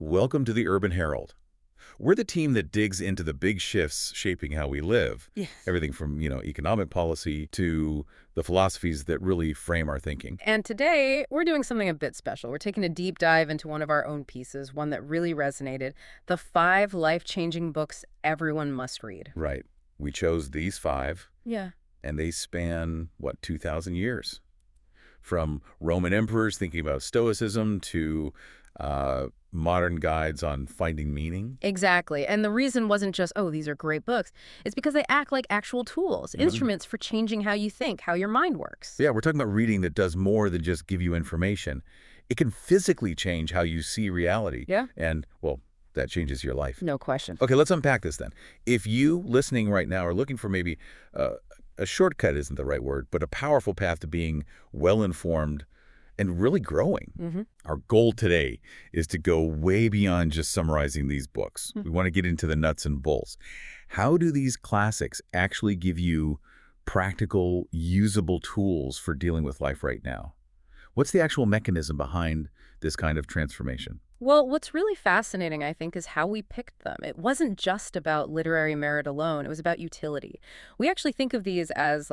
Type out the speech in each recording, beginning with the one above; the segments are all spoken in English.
Welcome to the Urban Herald. We're the team that digs into the big shifts shaping how we live. Yes. Everything from, economic policy to the philosophies that really frame our thinking. And today, we're doing something a bit special. We're taking a deep dive into one of our own pieces, one that really resonated, the 5 life-changing books everyone must read. Right. We chose these 5. Yeah. And they span, 2,000 years? From Roman emperors thinking about Stoicism to modern guides on finding meaning. Exactly. And the reason wasn't just, oh, these are great books. It's because they act like actual tools, instruments for changing how you think, how your mind works. Yeah, we're talking about reading that does more than just give you information. It can physically change how you see reality. Yeah. And, that changes your life. No question. Okay, let's unpack this then. If you, listening right now, are looking for maybe a shortcut isn't the right word, but a powerful path to being well-informed and really growing. Our goal today is to go way beyond just summarizing these books. We want to get into the nuts and bolts. How do these classics actually give you practical, usable tools for dealing with life right now? What's the actual mechanism behind this kind of transformation? Well, what's really fascinating, I think, is how we picked them. It wasn't just about literary merit alone. It was about utility. We actually think of these as,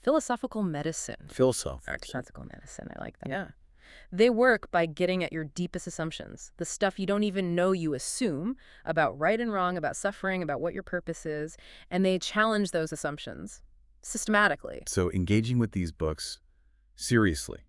philosophical medicine. Philosophical medicine. I like that. Yeah. They work by getting at your deepest assumptions, the stuff you don't even know you assume about right and wrong, about suffering, about what your purpose is, and they challenge those assumptions systematically. So engaging with these books seriously.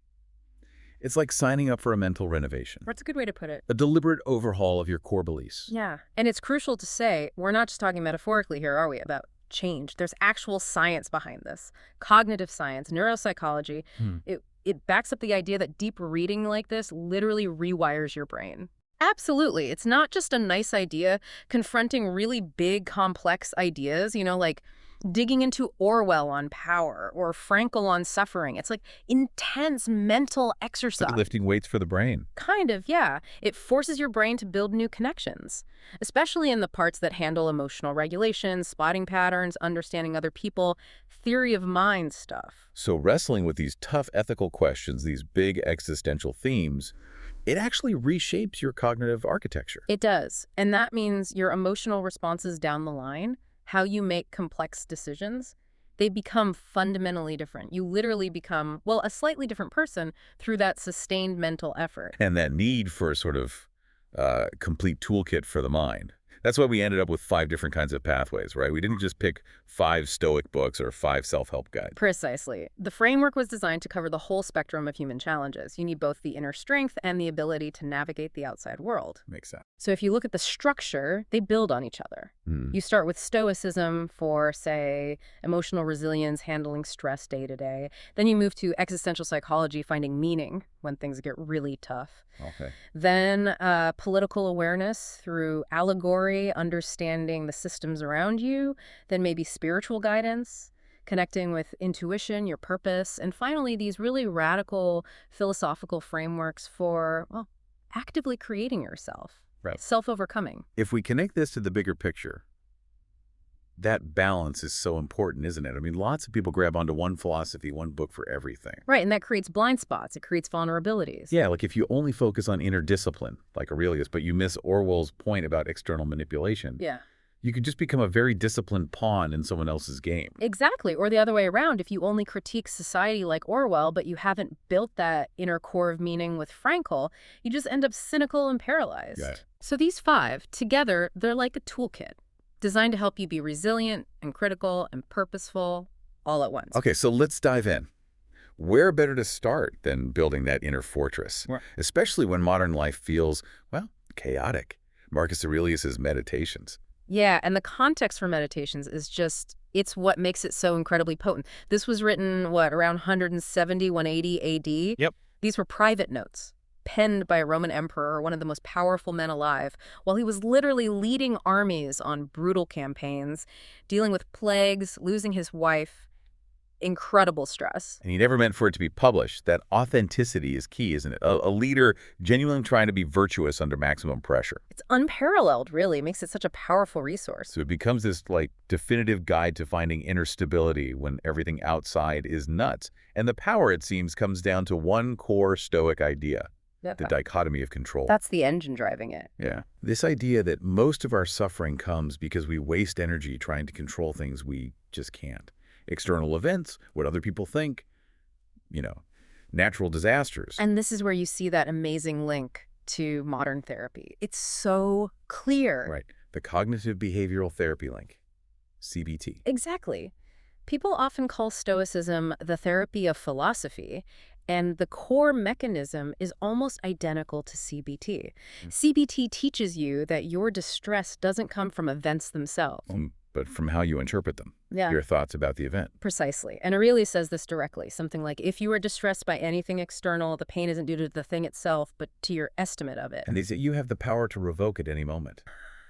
It's like signing up for a mental renovation. That's a good way to put it. A deliberate overhaul of your core beliefs. Yeah. And it's crucial to say, we're not just talking metaphorically here, are we, about change. There's actual science behind this. Cognitive science, neuropsychology. It backs up the idea that deep reading like this literally rewires your brain. Absolutely. It's not just a nice idea confronting really big, complex ideas, like digging into Orwell on power or Frankl on suffering. It's like intense mental exercise. Like lifting weights for the brain. Kind of, yeah. It forces your brain to build new connections, especially in the parts that handle emotional regulation, spotting patterns, understanding other people, theory of mind stuff. So wrestling with these tough ethical questions, these big existential themes, it actually reshapes your cognitive architecture. It does. And that means your emotional responses down the line, how you make complex decisions, they become fundamentally different. You literally become, a slightly different person through that sustained mental effort. And that need for a sort of complete toolkit for the mind. That's why we ended up with 5 different kinds of pathways, right? We didn't just pick 5 Stoic books or 5 self-help guides. Precisely. The framework was designed to cover the whole spectrum of human challenges. You need both the inner strength and the ability to navigate the outside world. Makes sense. So if you look at the structure, they build on each other. You start with Stoicism for, say, emotional resilience, handling stress day to day. Then you move to existential psychology, finding meaning when things get really tough. Okay. Then political awareness through allegory, understanding the systems around you. Then maybe spiritual guidance, connecting with intuition, your purpose. And finally, these really radical philosophical frameworks for, actively creating yourself. Right. Self-overcoming. If we connect this to the bigger picture, that balance is so important, isn't it? I mean, lots of people grab onto one philosophy, one book for everything. Right, and that creates blind spots. It creates vulnerabilities. Yeah, like if you only focus on inner discipline, like Aurelius, but you miss Orwell's point about external manipulation. Yeah. You could just become a very disciplined pawn in someone else's game. Exactly. Or the other way around, if you only critique society like Orwell, but you haven't built that inner core of meaning with Frankl, you just end up cynical and paralyzed. Yeah. So these 5, together, they're like a toolkit, designed to help you be resilient and critical and purposeful all at once. Okay, so let's dive in. Where better to start than building that inner fortress, especially when modern life feels, chaotic? Marcus Aurelius's Meditations. Yeah, and the context for Meditations is it's what makes it so incredibly potent. This was written, around 170, 180 AD? Yep. These were private notes, penned by a Roman emperor, one of the most powerful men alive, while he was literally leading armies on brutal campaigns, dealing with plagues, losing his wife. Incredible stress. And he never meant for it to be published. That authenticity is key, isn't it? A leader genuinely trying to be virtuous under maximum pressure. It's unparalleled, really. It makes it such a powerful resource. So it becomes this, definitive guide to finding inner stability when everything outside is nuts. And the power, it seems, comes down to one core Stoic idea. the dichotomy of control. That's the engine driving it. Yeah. This idea that most of our suffering comes because we waste energy trying to control things we just can't. External events, what other people think, natural disasters. And this is where you see that amazing link to modern therapy. It's so clear. Right. The cognitive behavioral therapy link, CBT. Exactly. People often call Stoicism the therapy of philosophy, and the core mechanism is almost identical to CBT. CBT teaches you that your distress doesn't come from events themselves. But from how you interpret them, Yeah. your thoughts about the event. Precisely. And Aurelius says this directly, something like, if you are distressed by anything external, the pain isn't due to the thing itself, but to your estimate of it. And they say you have the power to revoke at any moment.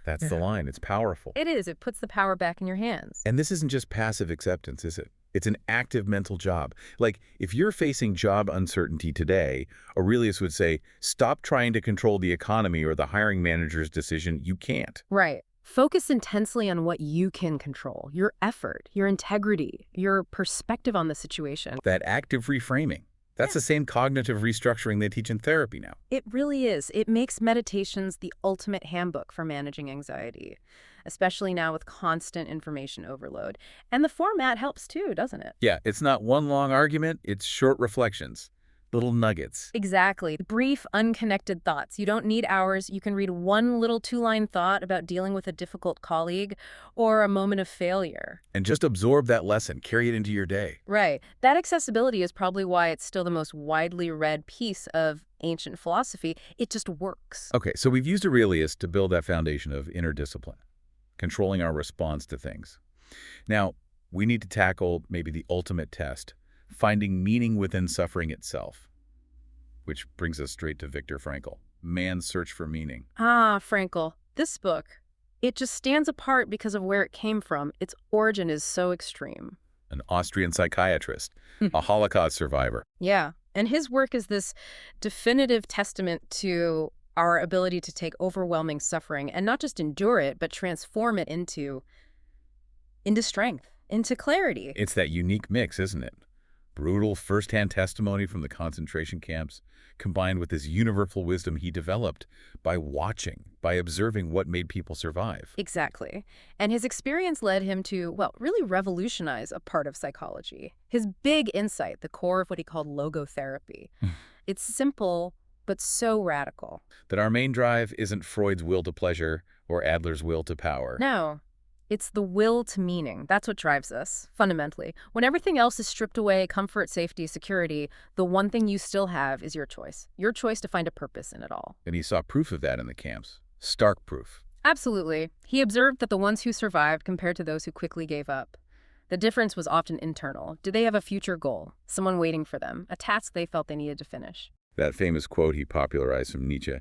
That's the line. It's powerful. It is. It puts the power back in your hands. And this isn't just passive acceptance, is it? It's an active mental job. Like, if you're facing job uncertainty today, Aurelius would say, stop trying to control the economy or the hiring manager's decision. You can't. Right. Focus intensely on what you can control, your effort, your integrity, your perspective on the situation. That active reframing. That's the same cognitive restructuring they teach in therapy now. It really is. It makes meditations the ultimate handbook for managing anxiety, especially now with constant information overload. And the format helps too, doesn't it? Yeah, it's not one long argument. It's short reflections, little nuggets. Exactly. Brief, unconnected thoughts. You don't need hours. You can read one little 2-line thought about dealing with a difficult colleague or a moment of failure. And just absorb that lesson, carry it into your day. Right. That accessibility is probably why it's still the most widely read piece of ancient philosophy. It just works. Okay, so we've used Aurelius to build that foundation of inner discipline, controlling our response to things. Now, we need to tackle maybe the ultimate test, finding meaning within suffering itself, which brings us straight to Viktor Frankl, Man's Search for Meaning. Ah, Frankl. This book, it just stands apart because of where it came from. Its origin is so extreme. An Austrian psychiatrist, a Holocaust survivor. Yeah, and his work is this definitive testament to our ability to take overwhelming suffering and not just endure it, but transform it into strength, into clarity. It's that unique mix, isn't it? Brutal first-hand testimony from the concentration camps, combined with this universal wisdom he developed by watching, by observing what made people survive. Exactly. And his experience led him to, well, really revolutionize a part of psychology. His big insight, the core of what he called logotherapy. It's simple, but so radical. That our main drive isn't Freud's will to pleasure or Adler's will to power. No. It's the will to meaning. That's what drives us, fundamentally. When everything else is stripped away, comfort, safety, security, the one thing you still have is your choice. Your choice to find a purpose in it all. And he saw proof of that in the camps. Stark proof. Absolutely. He observed that the ones who survived compared to those who quickly gave up. The difference was often internal. Did they have a future goal? Someone waiting for them? A task they felt they needed to finish? That famous quote he popularized from Nietzsche.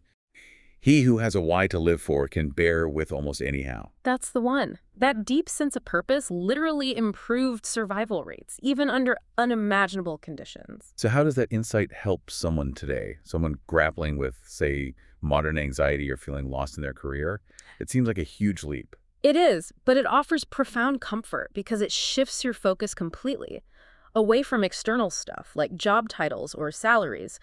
He who has a why to live for can bear with almost anyhow. That's the one. That deep sense of purpose literally improved survival rates, even under unimaginable conditions. So how does that insight help someone today? Someone grappling with, say, modern anxiety or feeling lost in their career? It seems like a huge leap. It is, but it offers profound comfort because it shifts your focus completely, away from external stuff like job titles or salaries.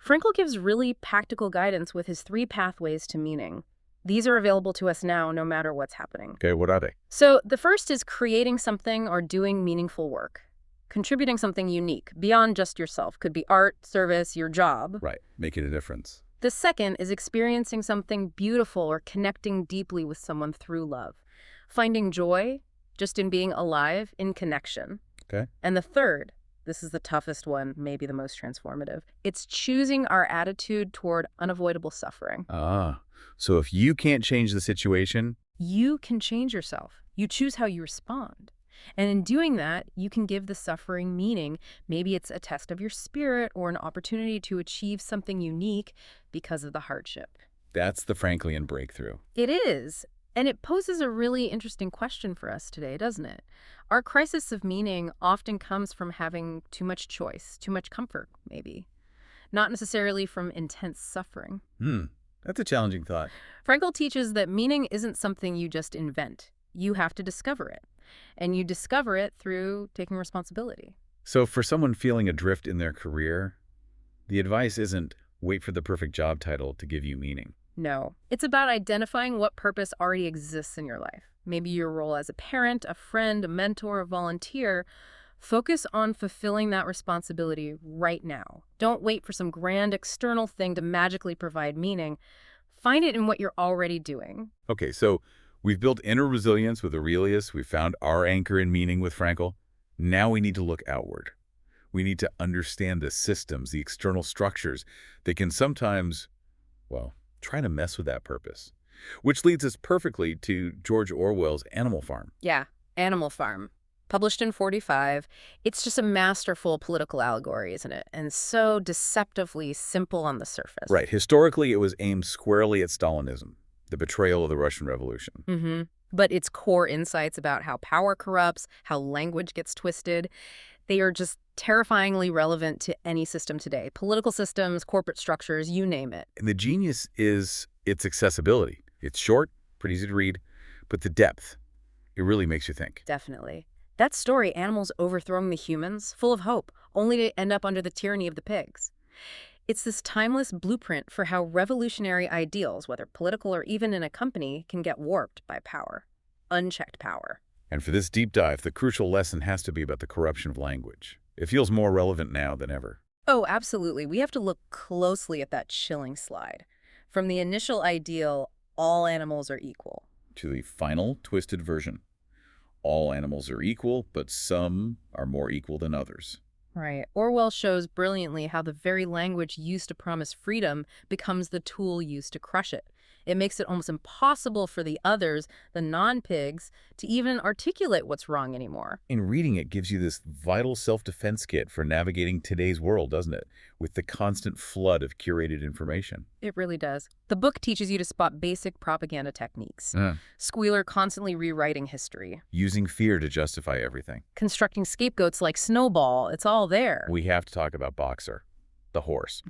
Frankl gives really practical guidance with his 3 pathways to meaning. These are available to us now, no matter what's happening. Okay, what are they? So the first is creating something or doing meaningful work. Contributing something unique, beyond just yourself. Could be art, service, your job. Right, making a difference. The second is experiencing something beautiful or connecting deeply with someone through love. Finding joy, just in being alive, in connection. Okay. And the third, this is the toughest one, maybe the most transformative. It's choosing our attitude toward unavoidable suffering. Ah, so if you can't change the situation, you can change yourself. You choose how you respond. And in doing that, you can give the suffering meaning. Maybe it's a test of your spirit or an opportunity to achieve something unique because of the hardship. that's the Franklian breakthrough. It is. And it poses a really interesting question for us today, doesn't it? Our crisis of meaning often comes from having too much choice, too much comfort, maybe. Not necessarily from intense suffering. That's a challenging thought. Frankl teaches that meaning isn't something you just invent. You have to discover it. And you discover it through taking responsibility. So for someone feeling adrift in their career, the advice isn't wait for the perfect job title to give you meaning. No. It's about identifying what purpose already exists in your life. Maybe your role as a parent, a friend, a mentor, a volunteer. Focus on fulfilling that responsibility right now. Don't wait for some grand external thing to magically provide meaning. Find it in what you're already doing. Okay, so we've built inner resilience with Aurelius. We found our anchor in meaning with Frankl. Now we need to look outward. We need to understand the systems, the external structures that can sometimes, well, try to mess with that purpose. Which leads us perfectly to George Orwell's Animal Farm. Yeah, Animal Farm. Published in 1945, it's just a masterful political allegory, isn't it? And so deceptively simple on the surface. Right. Historically, it was aimed squarely at Stalinism, the betrayal of the Russian Revolution. But its core insights about how power corrupts, how language gets twisted, they are just terrifyingly relevant to any system today. Political systems, corporate structures, you name it. And the genius is its accessibility. It's short, pretty easy to read, but the depth, it really makes you think. Definitely. That story, animals overthrowing the humans, full of hope, only to end up under the tyranny of the pigs. It's this timeless blueprint for how revolutionary ideals, whether political or even in a company, can get warped by power. Unchecked power. And for this deep dive, the crucial lesson has to be about the corruption of language. It feels more relevant now than ever. Oh, absolutely. We have to look closely at that chilling slide. From the initial ideal, all animals are equal, To the final, twisted version. All animals are equal, but some are more equal than others. Right. Orwell shows brilliantly how the very language used to promise freedom becomes the tool used to crush it. It makes it almost impossible for the others, the non-pigs, to even articulate what's wrong anymore. In reading it gives you this vital self-defense kit for navigating today's world, doesn't it? With the constant flood of curated information. It really does. The book teaches you to spot basic propaganda techniques. Squealer constantly rewriting history. Using fear to justify everything. Constructing scapegoats like Snowball. It's all there. We have to talk about Boxer, the horse.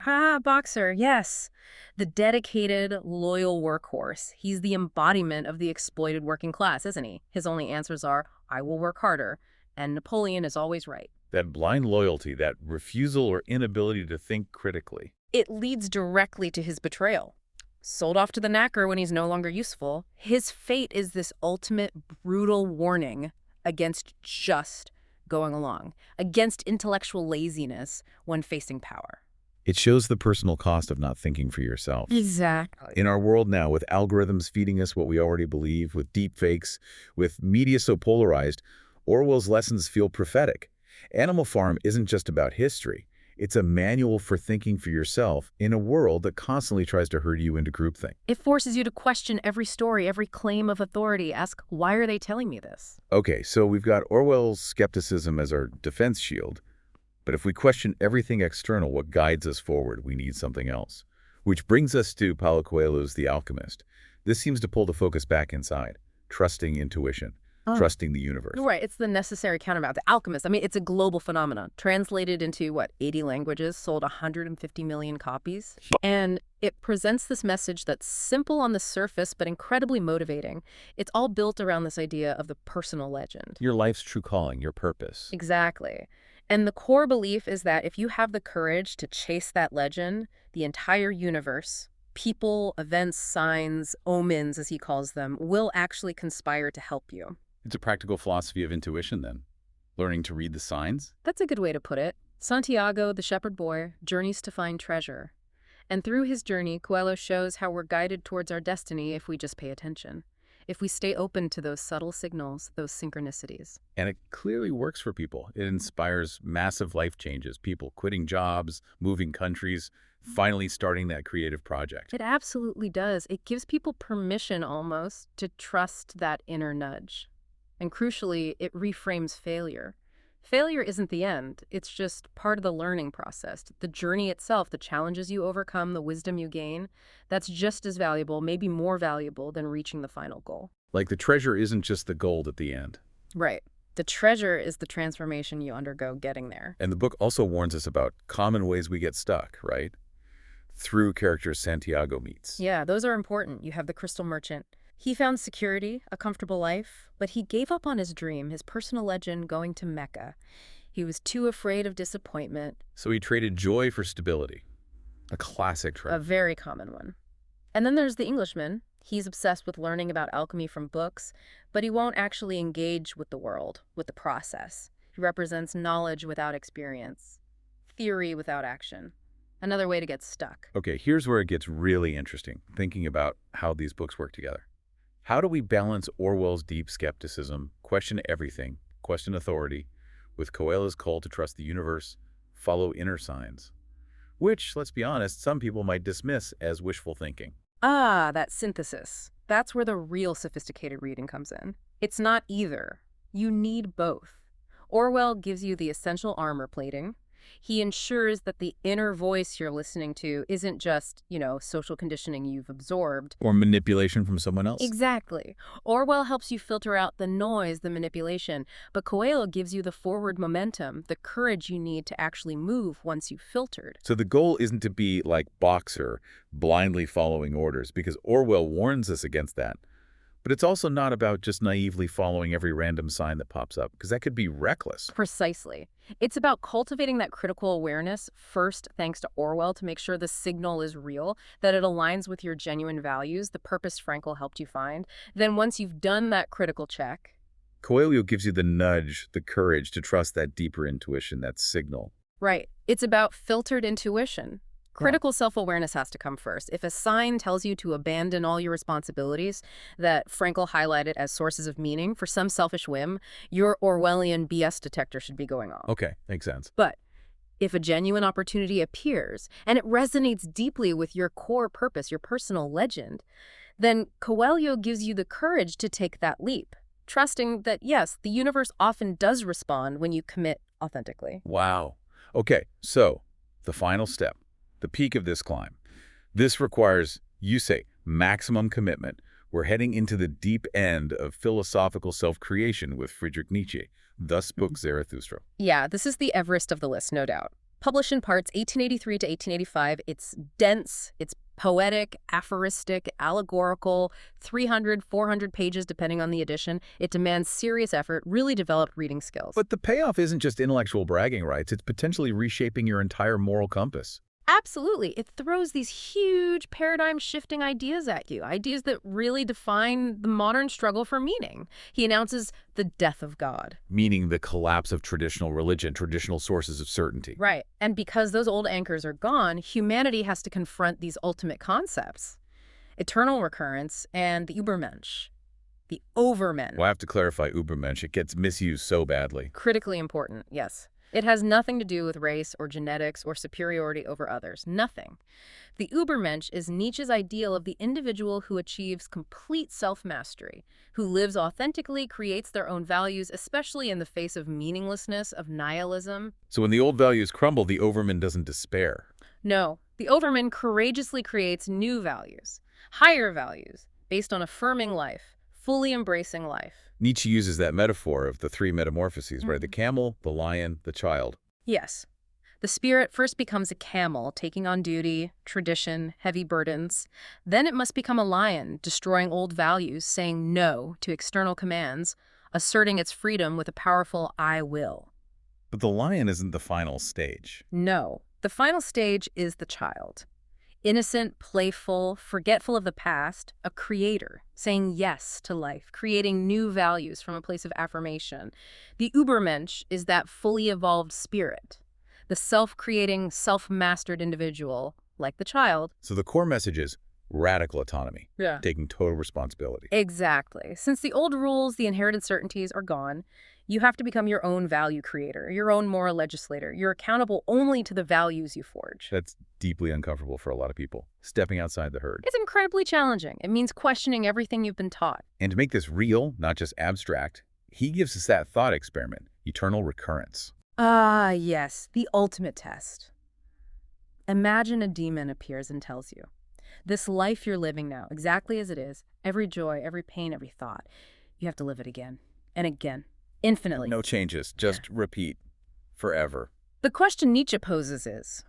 Boxer, yes. The dedicated, loyal workhorse. He's the embodiment of the exploited working class, isn't he? His only answers are, I will work harder, and Napoleon is always right. That blind loyalty, that refusal or inability to think critically. It leads directly to his betrayal. Sold off to the knacker when he's no longer useful, his fate is this ultimate brutal warning against just going along, against intellectual laziness when facing power. It shows the personal cost of not thinking for yourself. Exactly. In our world now, with algorithms feeding us what we already believe, with deepfakes, with media so polarized, Orwell's lessons feel prophetic. Animal Farm isn't just about history. It's a manual for thinking for yourself in a world that constantly tries to herd you into groupthink. It forces you to question every story, every claim of authority. Ask, why are they telling me this? Okay, so we've got Orwell's skepticism as our defense shield. But if we question everything external, what guides us forward, we need something else. Which brings us to Paulo Coelho's The Alchemist. This seems to pull the focus back inside, trusting intuition, trusting the universe. Right, it's the necessary counterbalance. The Alchemist, I mean, it's a global phenomenon. Translated into, 80 languages, sold 150 million copies. And it presents this message that's simple on the surface, but incredibly motivating. It's all built around this idea of the personal legend. Your life's true calling, your purpose. Exactly. And the core belief is that if you have the courage to chase that legend, the entire universe, people, events, signs, omens, as he calls them, will actually conspire to help you. It's a practical philosophy of intuition, then. Learning to read the signs. That's a good way to put it. Santiago, the shepherd boy, journeys to find treasure. And through his journey, Coelho shows how we're guided towards our destiny if we just pay attention. If we stay open to those subtle signals, those synchronicities. And it clearly works for people. It inspires massive life changes, people quitting jobs, moving countries, finally starting that creative project. It absolutely does. It gives people permission almost to trust that inner nudge. And crucially, it reframes failure. Failure isn't the end. It's just part of the learning process. The journey itself, the challenges you overcome, the wisdom you gain, that's just as valuable, maybe more valuable than reaching the final goal. Like the treasure isn't just the gold at the end. Right. The treasure is the transformation you undergo getting there. And the book also warns us about common ways we get stuck, right? Through characters Santiago meets. Yeah, those are important. You have the crystal merchant. He found security, a comfortable life, but he gave up on his dream, his personal legend, going to Mecca. He was too afraid of disappointment. So he traded joy for stability. A classic A trope. very common one. And then there's the Englishman. He's obsessed with learning about alchemy from books, but he won't actually engage with the world, with the process. He represents knowledge without experience, theory without action. Another way to get stuck. Okay, here's where it gets really interesting, thinking about how these books work together. How do we balance Orwell's deep skepticism, question everything, question authority, with Coelho's call to trust the universe, follow inner signs? Which, let's be honest, some people might dismiss as wishful thinking. Ah, that synthesis. That's where the real sophisticated reading comes in. It's not either. You need both. Orwell gives you the essential armor plating. He ensures that the inner voice you're listening to isn't just, social conditioning you've absorbed. Or manipulation from someone else. Exactly. Orwell helps you filter out the noise, the manipulation, but Coelho gives you the forward momentum, the courage you need to actually move once you've filtered. So the goal isn't to be like Boxer, blindly following orders, because Orwell warns us against that. But it's also not about just naively following every random sign that pops up, because that could be reckless. Precisely. It's about cultivating that critical awareness, first thanks to Orwell, to make sure the signal is real, that it aligns with your genuine values, the purpose Frankl helped you find. Then once you've done that critical check, Coelho gives you the nudge, the courage to trust that deeper intuition, that signal. right, it's about filtered intuition. Critical self-awareness has to come first. If a sign tells you to abandon all your responsibilities that Frankl highlighted as sources of meaning for some selfish whim, your Orwellian BS detector should be going off. Okay, makes sense. But if a genuine opportunity appears and it resonates deeply with your core purpose, your personal legend, then Coelho gives you the courage to take that leap, trusting that, yes, the universe often does respond when you commit authentically. Wow. Okay, so the final step. The peak of this climb. This requires, you say, maximum commitment. We're heading into the deep end of philosophical self-creation with Friedrich Nietzsche. Thus spoke Zarathustra. Yeah, this is the Everest of the list, no doubt. Published in parts 1883 to 1885, it's dense, it's poetic, aphoristic, allegorical, 300, 400 pages depending on the edition. It demands serious effort, really developed reading skills. But the payoff isn't just intellectual bragging rights. It's potentially reshaping your entire moral compass. Absolutely. It throws these huge paradigm-shifting ideas at you, ideas that really define the modern struggle for meaning. He announces the death of God. Meaning the collapse of traditional religion, traditional sources of certainty. Right. And because those old anchors are gone, humanity has to confront these ultimate concepts. Eternal recurrence and the Übermensch. The Overmen. Well, I have to clarify Übermensch. It gets misused so badly. Critically important, yes. It has nothing to do with race or genetics or superiority over others. Nothing. The Übermensch is Nietzsche's ideal of the individual who achieves complete self-mastery, who lives authentically, creates their own values, especially in the face of meaninglessness, of nihilism. So when the old values crumble, the Overman doesn't despair. No, the Overman courageously creates new values, higher values, based on affirming life, fully embracing life. Nietzsche uses that metaphor of the three metamorphoses, right? The camel, the lion, the child. Yes. The spirit first becomes a camel, taking on duty, tradition, heavy burdens. Then it must become a lion, destroying old values, saying no to external commands, asserting its freedom with a powerful I will. But the lion isn't the final stage. No. The final stage is the child. Innocent, playful, forgetful of the past, a creator, saying yes to life, creating new values from a place of affirmation. The Übermensch is that fully evolved spirit, the self-creating, self-mastered individual, like the child. So the core message is radical autonomy, Yeah. taking total responsibility. Exactly. Since the old rules, the inherited certainties are gone, you have to become your own value creator, your own moral legislator. You're accountable only to the values you forge. That's deeply uncomfortable for a lot of people, stepping outside the herd. It's incredibly challenging. It means questioning everything you've been taught. And to make this real, not just abstract, he gives us that thought experiment, eternal recurrence. Ah, yes, the ultimate test. Imagine a demon appears and tells you, this life you're living now, exactly as it is, every joy, every pain, every thought, you have to live it again and again. Infinitely. No changes, just repeat. Forever. The question Nietzsche poses is,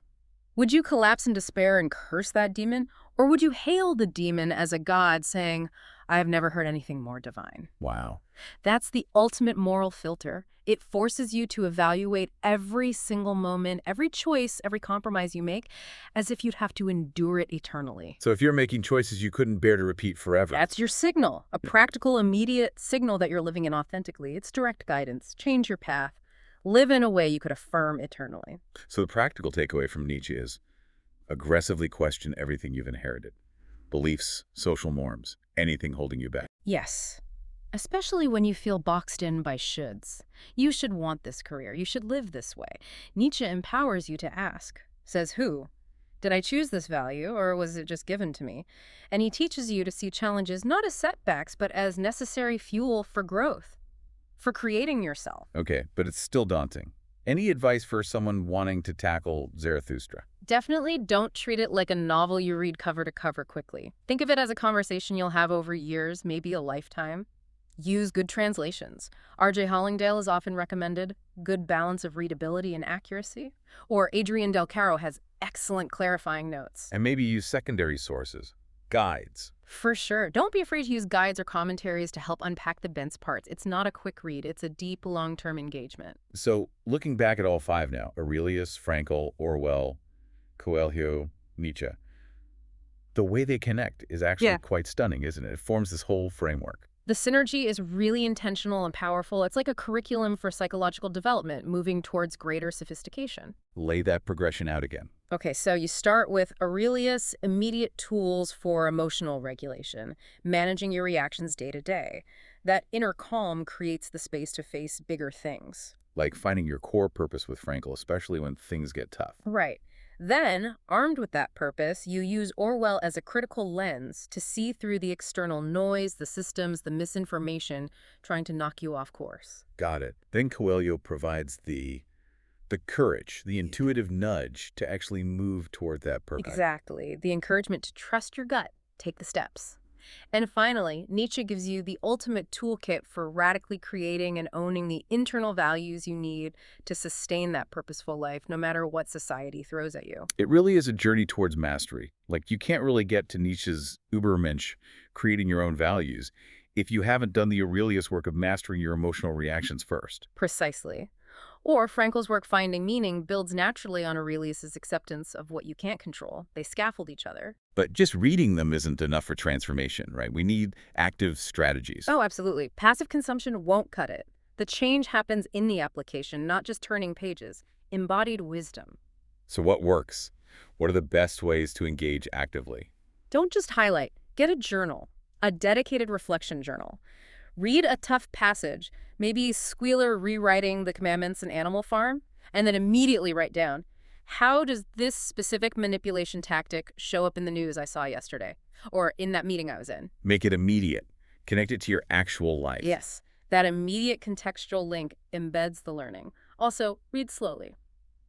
would you collapse in despair and curse that demon? Or would you hail the demon as a god saying, I have never heard anything more divine. Wow. That's the ultimate moral filter. It forces you to evaluate every single moment, every choice, every compromise you make, as if you'd have to endure it eternally. So if you're making choices you couldn't bear to repeat forever. That's your signal, a practical, immediate signal that you're living inauthentically. It's direct guidance. Change your path. Live in a way you could affirm eternally. So the practical takeaway from Nietzsche is aggressively question everything you've inherited. Beliefs, social norms, anything holding you back. Yes. Especially when you feel boxed in by shoulds. You should want this career. You should live this way. Nietzsche empowers you to ask. Says who? Did I choose this value, or was it just given to me? And he teaches you to see challenges not as setbacks, but as necessary fuel for growth, for creating yourself. Okay, but it's still daunting. Any advice for someone wanting to tackle Zarathustra? Definitely don't treat it like a novel you read cover to cover quickly. Think of it as a conversation you'll have over years, maybe a lifetime. Use good translations. R.J. Hollingdale is often recommended. Good balance of readability and accuracy. Or Adrian Del Caro has excellent clarifying notes. And maybe use secondary sources, guides. For sure. Don't be afraid to use guides or commentaries to help unpack the dense parts. It's not a quick read. It's a deep, long-term engagement. So looking back at all five now, Aurelius, Frankl, Orwell, Coelho, Nietzsche, the way they connect is actually quite stunning, isn't it? It forms this whole framework. The synergy is really intentional and powerful. It's like a curriculum for psychological development, moving towards greater sophistication. Lay that progression out again. Okay, so you start with Aurelius' immediate tools for emotional regulation, managing your reactions day to day. That inner calm creates the space to face bigger things. Like finding your core purpose with Frankl, especially when things get tough. Right. Then, armed with that purpose, you use Orwell as a critical lens to see through the external noise, the systems, the misinformation trying to knock you off course. Got it. Then Coelho provides the courage, the intuitive nudge to actually move toward that purpose. Exactly. The encouragement to trust your gut, take the steps. And finally, Nietzsche gives you the ultimate toolkit for radically creating and owning the internal values you need to sustain that purposeful life, no matter what society throws at you. It really is a journey towards mastery. Like, you can't really get to Nietzsche's Übermensch, creating your own values, if you haven't done the Aurelius work of mastering your emotional reactions first. Precisely. Or Frankl's work Finding Meaning builds naturally on Aurelius's acceptance of what you can't control. They scaffold each other. But just reading them isn't enough for transformation, right? We need active strategies. Oh, absolutely. Passive consumption won't cut it. The change happens in the application, not just turning pages. Embodied wisdom. So what works? What are the best ways to engage actively? Don't just highlight. Get a journal, a dedicated reflection journal. Read a tough passage, maybe Squealer rewriting the commandments in Animal Farm, and then immediately write down, how does this specific manipulation tactic show up in the news I saw yesterday, or in that meeting I was in? Make it immediate. Connect it to your actual life. Yes, that immediate contextual link embeds the learning. Also, read slowly.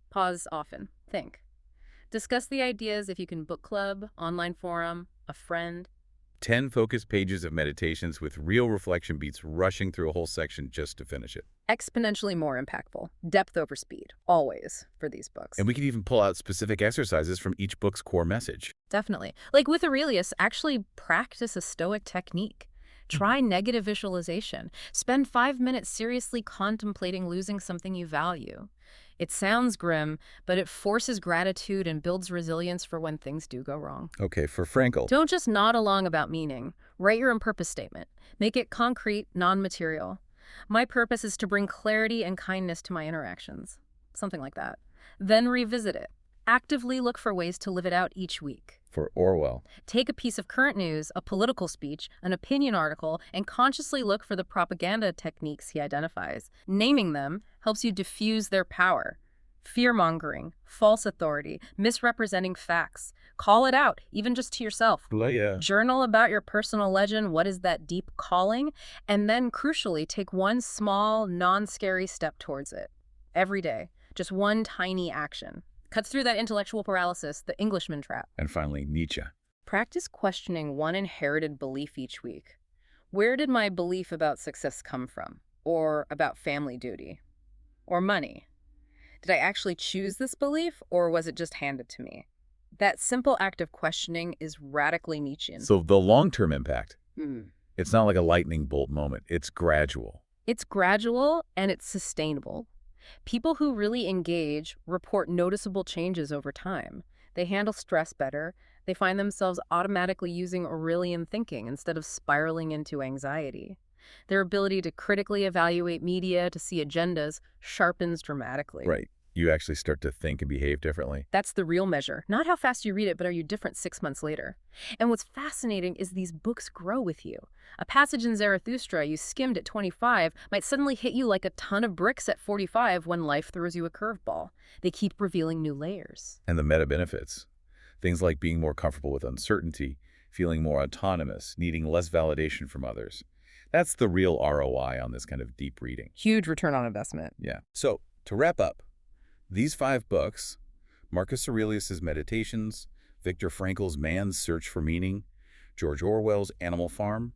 Pause often. Think. Discuss the ideas if you can: book club, online forum, a friend. 10 focused pages of meditations with real reflection beats rushing through a whole section just to finish it. Exponentially more impactful. Depth over speed, always, for these books. And we can even pull out specific exercises from each book's core message. Definitely. Like with Aurelius, actually practice a Stoic technique. Try negative visualization. Spend 5 minutes seriously contemplating losing something you value. It sounds grim, but it forces gratitude and builds resilience for when things do go wrong. Okay, for Frankl. Don't just nod along about meaning. Write your own purpose statement. Make it concrete, non-material. My purpose is to bring clarity and kindness to my interactions. Something like that. Then revisit it. Actively look for ways to live it out each week. For Orwell. Take a piece of current news, a political speech, an opinion article, and consciously look for the propaganda techniques he identifies. Naming them helps you diffuse their power. Fear-mongering, false authority, misrepresenting facts. Call it out, even just to yourself. Yeah. Journal about your personal legend, what is that deep calling, and then, crucially, take one small, non-scary step towards it. Every day. Just one tiny action. Cuts through that intellectual paralysis, the Englishman trap. And finally, Nietzsche. Practice questioning one inherited belief each week. Where did my belief about success come from? Or about family duty? Or money? Did I actually choose this belief, or was it just handed to me? That simple act of questioning is radically Nietzschean. So the long-term impact It's not like a lightning bolt moment. It's gradual. It's gradual and it's sustainable. People who really engage report noticeable changes over time. They handle stress better. They find themselves automatically using Aurelian thinking instead of spiraling into anxiety. Their ability to critically evaluate media, to see agendas, sharpens dramatically. Right. You actually start to think and behave differently. That's the real measure. Not how fast you read it, but are you different 6 months later? And what's fascinating is these books grow with you. A passage in Zarathustra you skimmed at 25 might suddenly hit you like a ton of bricks at 45 when life throws you a curveball. They keep revealing new layers. And the meta benefits. Things like being more comfortable with uncertainty, feeling more autonomous, needing less validation from others. That's the real ROI on this kind of deep reading. Huge return on investment. Yeah. So, to wrap up, these 5 books, Marcus Aurelius' Meditations, Viktor Frankl's Man's Search for Meaning, George Orwell's Animal Farm,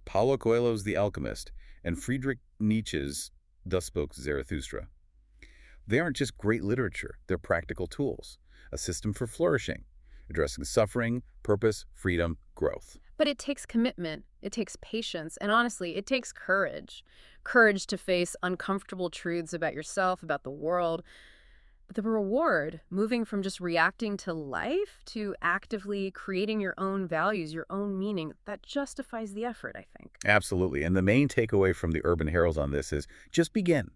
Paulo Coelho's The Alchemist, and Friedrich Nietzsche's Thus Spoke Zarathustra. They aren't just great literature, they're practical tools, a system for flourishing, addressing suffering, purpose, freedom, growth. But it takes commitment, it takes patience, and honestly, it takes courage. Courage to face uncomfortable truths about yourself, about the world. But the reward, moving from just reacting to life to actively creating your own values, your own meaning, that justifies the effort, I think. Absolutely. And the main takeaway from the Urban Herald on this is just begin.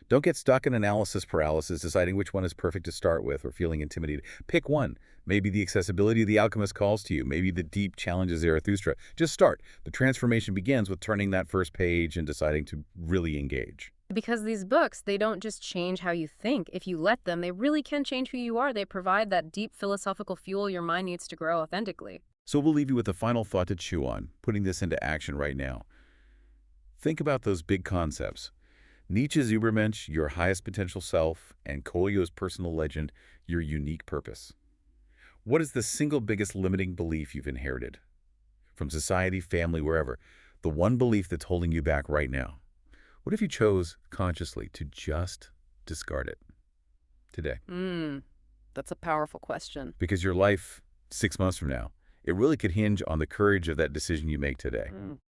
Don't get stuck in analysis paralysis, deciding which one is perfect to start with or feeling intimidated. Pick one. Maybe the accessibility of The Alchemist calls to you. Maybe the deep challenge of Zarathustra. Just start. The transformation begins with turning that first page and deciding to really engage. Because these books, they don't just change how you think. If you let them, they really can change who you are. They provide that deep philosophical fuel your mind needs to grow authentically. So we'll leave you with a final thought to chew on, putting this into action right now. Think about those big concepts. Nietzsche's Übermensch, your highest potential self, and Coelho's personal legend, your unique purpose. What is the single biggest limiting belief you've inherited? From society, family, wherever. The one belief that's holding you back right now. What if you chose consciously to just discard it today? That's a powerful question. Because your life 6 months from now, it really could hinge on the courage of that decision you make today.